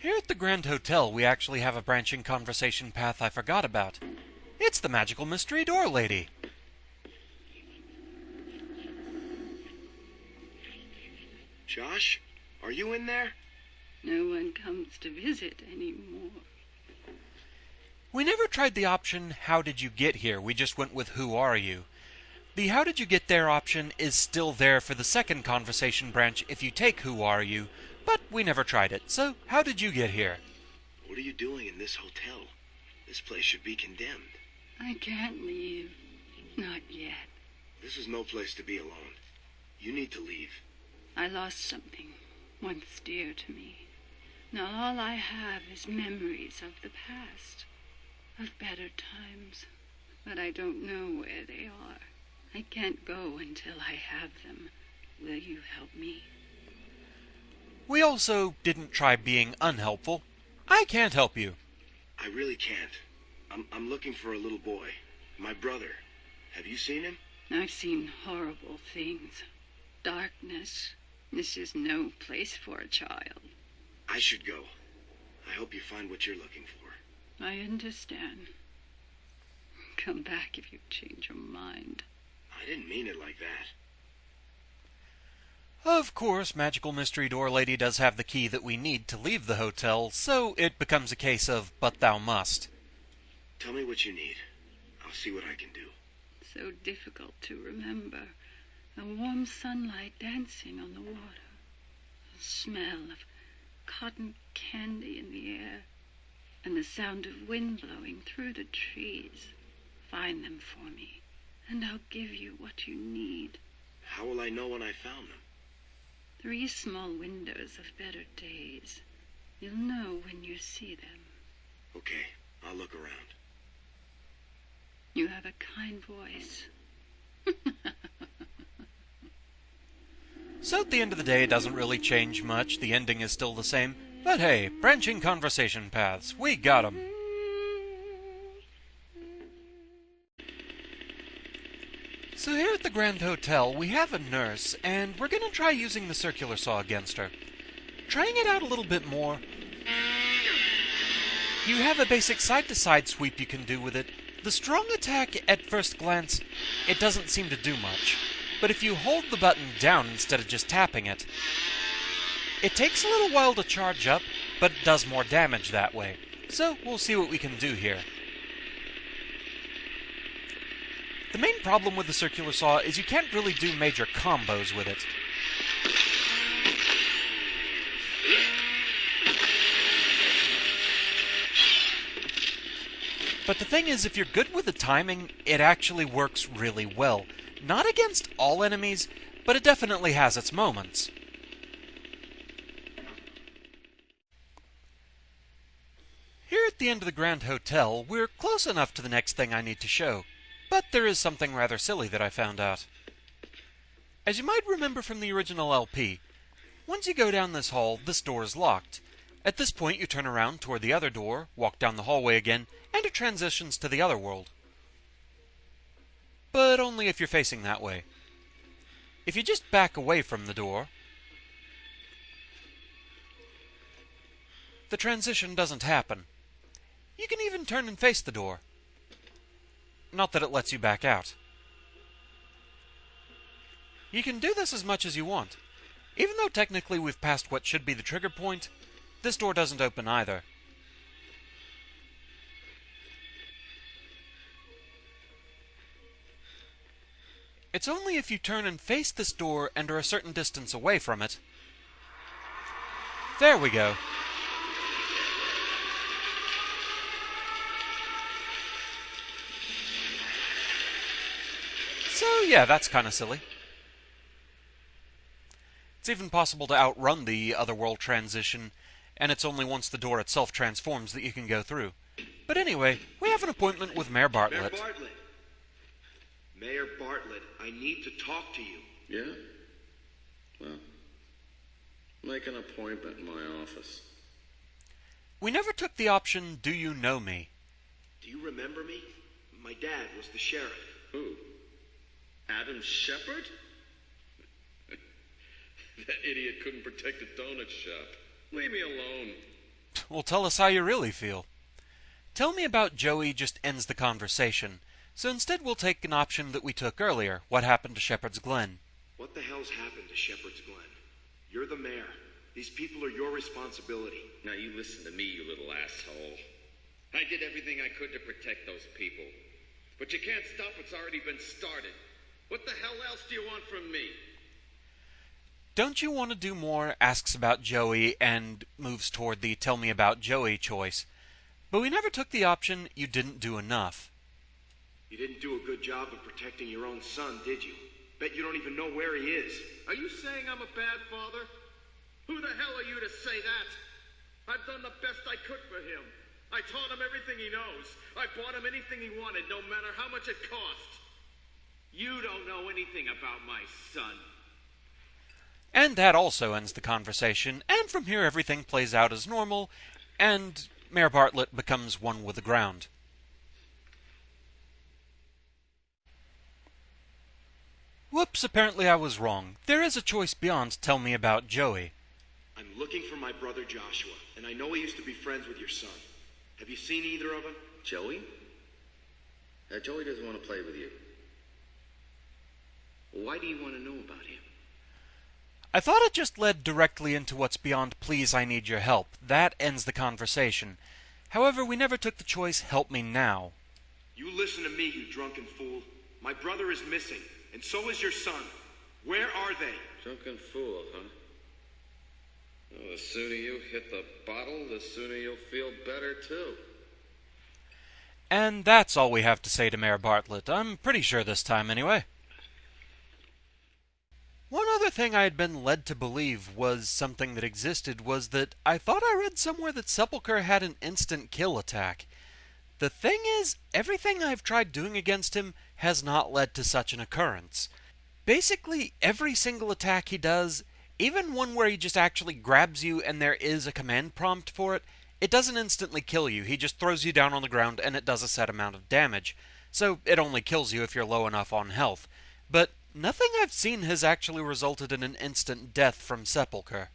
Here at the Grand Hotel, we actually have a branching conversation path I forgot about. It's the magical mystery door lady. Josh, are you in there? No one comes to visit anymore. We never tried the option, how did you get here? We just went with who are you? The how did you get there option is still there for the second conversation branch if you take who are you, but we never tried it. So, how did you get here? What are you doing in this hotel? This place should be condemned. I can't leave. Not yet. This is no place to be alone. You need to leave. I lost something once dear to me. Now all I have is memories of the past, of better times, but I don't know where they are. I can't go until I have them. Will you help me? We also didn't try being unhelpful. I can't help you. I really can't. I'm looking for a little boy. My brother. Have you seen him? I've seen horrible things. Darkness. This is no place for a child. I should go. I hope you find what you're looking for. I understand. Come back if you change your mind. I didn't mean it like that. Of course, Magical Mystery Door Lady does have the key that we need to leave the hotel, so it becomes a case of, but thou must. Tell me what you need. I'll see what I can do. So difficult to remember. The warm sunlight dancing on the water. The smell of cotton candy in the air. And the sound of wind blowing through the trees. Find them for me, and I'll give you what you need. How will I know when I found them? 3 small windows of better days. You'll know when you see them. Okay, I'll look around. You have a kind voice. So at the end of the day, it doesn't really change much. The ending is still the same. But hey, branching conversation paths. We got 'em. So here at the Grand Hotel, we have a nurse, and we're going to try using the circular saw against her. Trying it out a little bit more. You have a basic side-to-side sweep you can do with it. The strong attack, at first glance, it doesn't seem to do much. But if you hold the button down instead of just tapping it, it takes a little while to charge up, but it does more damage that way. So we'll see what we can do here. The main problem with the circular saw is you can't really do major combos with it. But the thing is, if you're good with the timing, it actually works really well. Not against all enemies, but it definitely has its moments. Here at the end of the Grand Hotel, we're close enough to the next thing I need to show. But there is something rather silly that I found out. As you might remember from the original LP, once you go down this hall, this door is locked. At this point, you turn around toward the other door, walk down the hallway again, and it transitions to the other world. But only if you're facing that way. If you just back away from the door, the transition doesn't happen. You can even turn and face the door. Not that it lets you back out. You can do this as much as you want. Even though technically we've passed what should be the trigger point, this door doesn't open either. It's only if you turn and face this door and are a certain distance away from it. There we go. So yeah, that's kinda silly. It's even possible to outrun the otherworld transition, and it's only once the door itself transforms that you can go through. But anyway, we have an appointment with Mayor Bartlett. Mayor Bartlett. Mayor Bartlett, I need to talk to you. Yeah? Well, make an appointment in my office. We never took the option, do you know me? Do you remember me? My dad was the sheriff. Who? Adam Shepard? That idiot couldn't protect a donut shop. Leave me alone. Well, tell us how you really feel. Tell me about Joey just ends the conversation, so instead we'll take an option that we took earlier, what happened to Shepherd's Glen. What the hell's happened to Shepherd's Glen? You're the mayor. These people are your responsibility. Now you listen to me, you little asshole. I did everything I could to protect those people. But you can't stop what's already been started. What the hell else do you want from me? Don't you want to do more asks about Joey and moves toward the tell me about Joey choice. But we never took the option you didn't do enough. You didn't do a good job of protecting your own son, did you? Bet you don't even know where he is. Are you saying I'm a bad father? Who the hell are you to say that? I've done the best I could for him. I taught him everything he knows. I bought him anything he wanted, no matter how much it cost. You don't know anything about my son. And that also ends the conversation, and from here everything plays out as normal, and Mayor Bartlett becomes one with the ground. Whoops, apparently I was wrong. There is a choice beyond tell me about Joey. I'm looking for my brother Joshua, and I know he used to be friends with your son. Have you seen either of them? Joey? Joey doesn't want to play with you. Why do you want to know about him? I thought it just led directly into what's beyond please I need your help. That ends the conversation. However, we never took the choice help me now. You listen to me, you drunken fool. My brother is missing, and so is your son. Where are they? Drunken fool, huh? Well, the sooner you hit the bottle, the sooner you'll feel better, too. And that's all we have to say to Mayor Bartlett. I'm pretty sure this time, anyway. One other thing I had been led to believe was something that existed was that I thought I read somewhere that Sepulchre had an instant kill attack. The thing is, everything I've tried doing against him has not led to such an occurrence. Basically, every single attack he does, even one where he just actually grabs you and there is a command prompt for it, it doesn't instantly kill you. He just throws you down on the ground and it does a set amount of damage. So it only kills you if you're low enough on health. But nothing I've seen has actually resulted in an instant death from Sepulchre.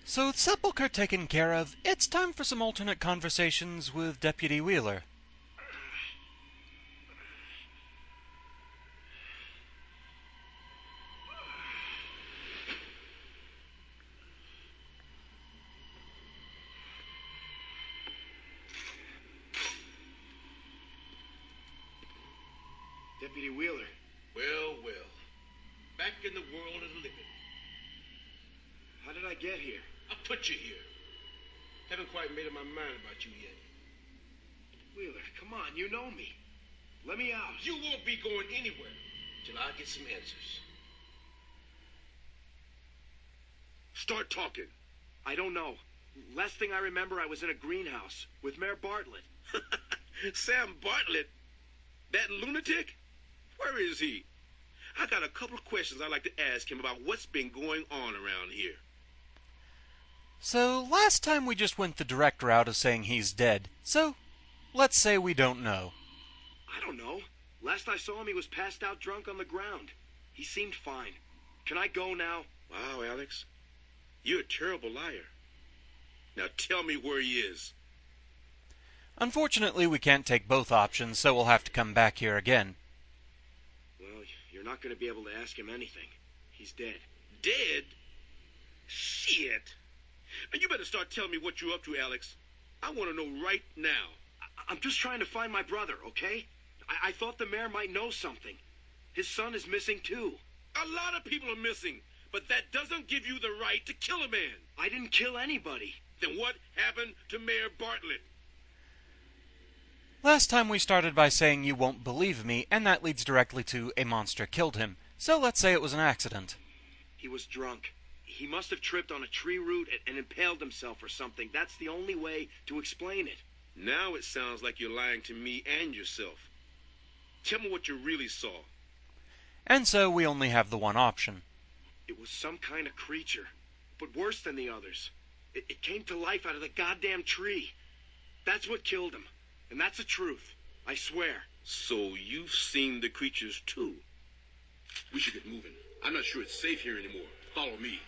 So with Sepulchre taken care of, it's time for some alternate conversations with Deputy Wheeler. Deputy Wheeler. Well, well. Back in the world of the living. How did I get here? I put you here. Haven't quite made up my mind about you yet. Wheeler, come on, you know me. Let me out. You won't be going anywhere till I get some answers. Start talking. I don't know. Last thing I remember, I was in a greenhouse with Mayor Bartlett. Sam Bartlett? That lunatic? Where is he? I got a couple of questions I'd like to ask him about what's been going on around here. So, last time we just went the direct route of saying he's dead. So, let's say we don't know. I don't know. Last I saw him, he was passed out drunk on the ground. He seemed fine. Can I go now? Wow, Alex. You're a terrible liar. Now tell me where he is. Unfortunately, we can't take both options, so we'll have to come back here again. Well, you're not going to be able to ask him anything. He's dead. Dead? Shit. Now you better start telling me what you're up to, Alex. I want to know right now. I'm just trying to find my brother, okay? I thought the mayor might know something. His son is missing too. A lot of people are missing, but that doesn't give you the right to kill a man. I didn't kill anybody. Then what happened to Mayor Bartlett? Last time we started by saying you won't believe me, and that leads directly to a monster killed him. So let's say it was an accident. He was drunk. He must have tripped on a tree root and impaled himself or something. That's the only way to explain it. Now it sounds like you're lying to me and yourself. Tell me what you really saw. And so we only have the one option. It was some kind of creature, but worse than the others. It came to life out of the goddamn tree. That's what killed him. And that's the truth. I swear. So you've seen the creatures too? We should get moving. I'm not sure it's safe here anymore. Follow me.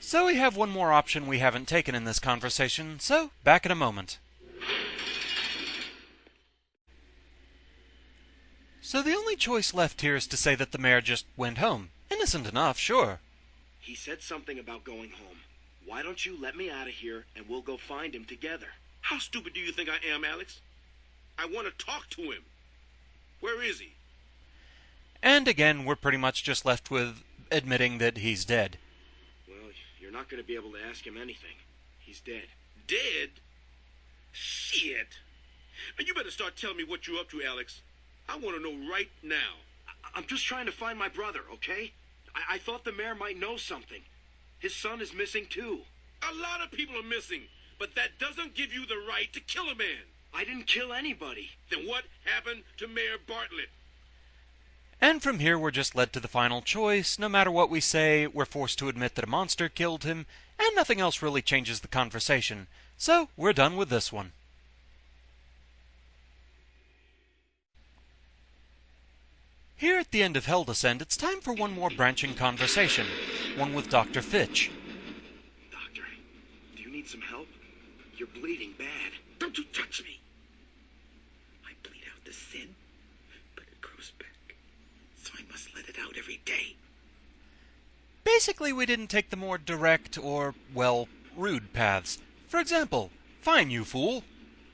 So we have one more option we haven't taken in this conversation, so back in a moment. So the only choice left here is to say that the mayor just went home. Innocent enough, sure. He said something about going home. Why don't you let me out of here and we'll go find him together? How stupid do you think I am, Alex? I want to talk to him. Where is he? And again, we're pretty much just left with admitting that he's dead. Well, you're not going to be able to ask him anything. He's dead. Dead? Shit. And you better start telling me what you're up to, Alex. I want to know right now. I'm just trying to find my brother, okay? I thought the mayor might know something. His son is missing too. A lot of people are missing, but that doesn't give you the right to kill a man. I didn't kill anybody. Then what happened to Mayor Bartlett? And from here we're just led to the final choice. No matter what we say, we're forced to admit that a monster killed him, and nothing else really changes the conversation. So, we're done with this one. Here at the end of Hell Descent, it's time for one more branching conversation. One with Dr. Fitch. Doctor, do you need some help? You're bleeding bad. Don't you touch me! I bleed out the sin, but it grows back. So I must let it out every day. Basically, we didn't take the more direct or, well, rude paths. For example, fine, you fool.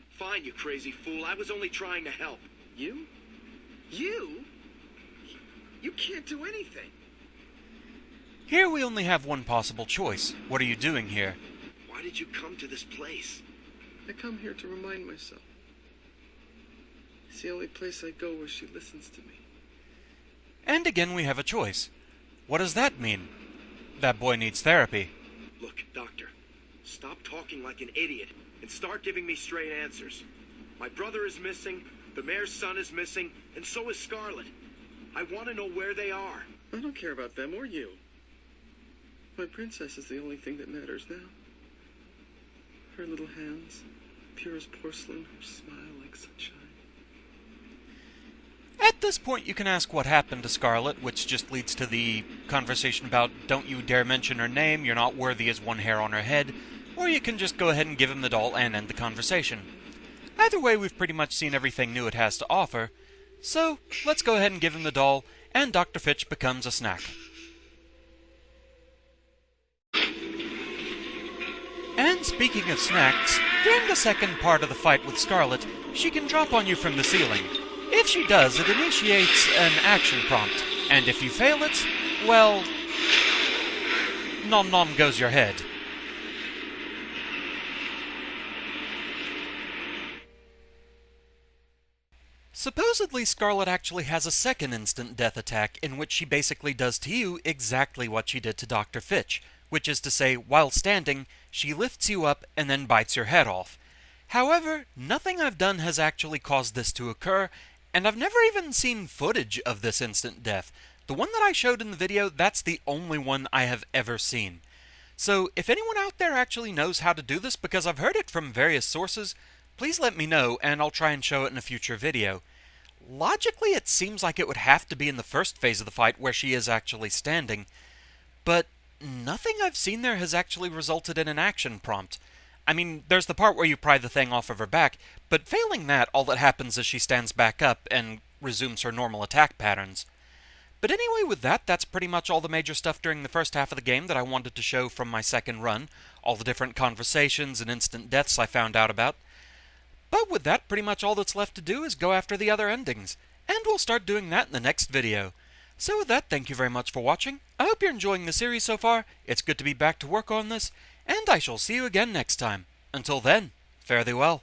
Fine, you crazy fool. I was only trying to help. You? You? You can't do anything. Here we only have one possible choice. What are you doing here? Why did you come to this place? I come here to remind myself. It's the only place I go where she listens to me. And again we have a choice. What does that mean? That boy needs therapy. Look, Doctor, stop talking like an idiot and start giving me straight answers. My brother is missing, the mayor's son is missing, and so is Scarlet. I want to know where they are. I don't care about them or you. My princess is the only thing that matters now. Her little hands, pure as porcelain, her smile like sunshine. At this point you can ask what happened to Scarlet, which just leads to the conversation about don't you dare mention her name, you're not worthy as one hair on her head, or you can just go ahead and give him the doll and end the conversation. Either way, we've pretty much seen everything new it has to offer, so let's go ahead and give him the doll, and Dr. Fitch becomes a snack. And speaking of snacks, during the second part of the fight with Scarlet, she can drop on you from the ceiling. If she does, it initiates an action prompt, and if you fail it, well, nom nom goes your head. Supposedly, Scarlet actually has a second instant death attack in which she basically does to you exactly what she did to Dr. Fitch, which is to say, while standing, she lifts you up and then bites your head off. However, nothing I've done has actually caused this to occur, and I've never even seen footage of this instant death. The one that I showed in the video, that's the only one I have ever seen. So, if anyone out there actually knows how to do this, because I've heard it from various sources, please let me know, and I'll try and show it in a future video. Logically, it seems like it would have to be in the first phase of the fight where she is actually standing, but nothing I've seen there has actually resulted in an action prompt. I mean, there's the part where you pry the thing off of her back, but failing that, all that happens is she stands back up and resumes her normal attack patterns. But anyway, with that, that's pretty much all the major stuff during the first half of the game that I wanted to show from my second run, all the different conversations and instant deaths I found out about. But with that, pretty much all that's left to do is go after the other endings, and we'll start doing that in the next video. So with that, thank you very much for watching. I hope you're enjoying the series so far. It's good to be back to work on this, and I shall see you again next time. Until then, fare thee well.